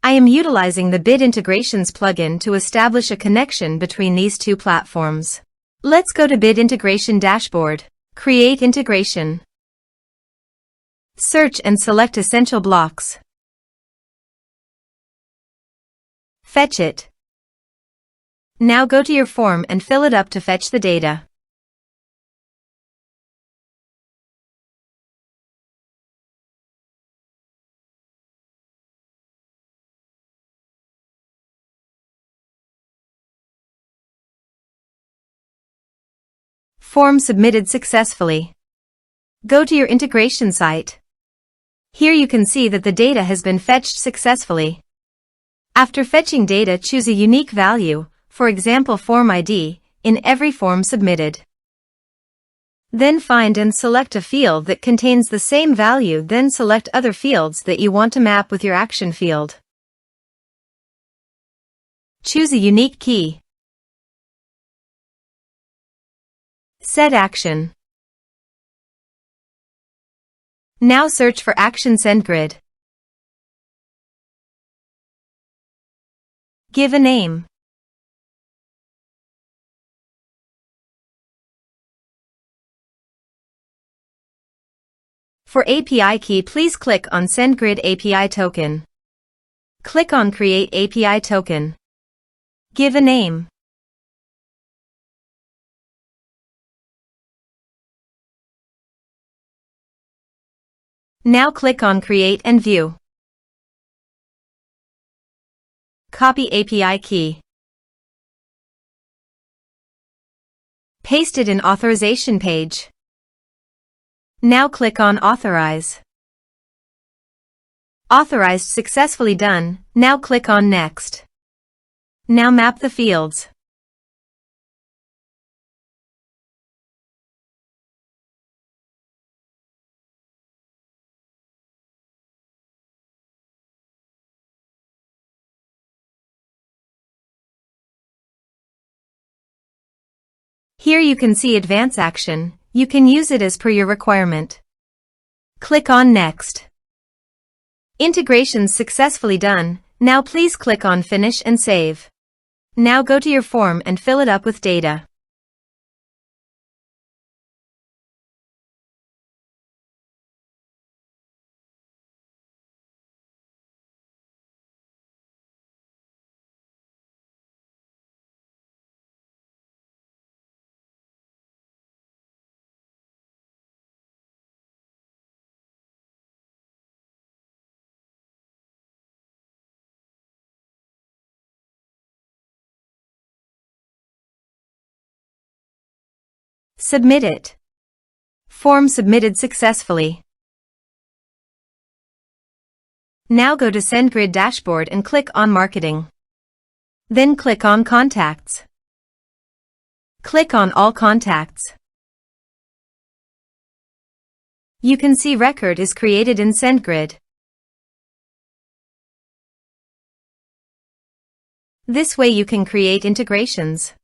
I am utilizing the Bit Integrations plugin to establish a connection between these two platforms. Let's go to Bit Integration Dashboard. Create integration. Search and select Essential Blocks. Fetch it. Now go to your form and fill it up to fetch the data. Form submitted successfully. Go to your integration site. Here you can see that the data has been fetched successfully. After fetching data, choose a unique value, for example form ID, in every form submitted. Then find and select a field that contains the same value, then select other fields that you want to map with your action field. Choose a unique key. Set action. Now search for action SendGrid. Give a name. For API key, please click on SendGrid API token. Click on Create API token. Give a name. Now click on Create and View. Copy API key. Paste it in authorization page. Now click on Authorize. Authorized successfully done. Now click on Next. Now map the fields. Here you can see Advance Action. You can use it as per your requirement. Click on Next. Integrations successfully done. Now please click on Finish and Save. Now go to your form and fill it up with data. Submit it. Form submitted successfully. Now go to SendGrid dashboard and click on Marketing. Then click on Contacts. Click on All Contacts. You can see record is created in SendGrid. This way you can create integrations.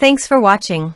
Thanks for watching.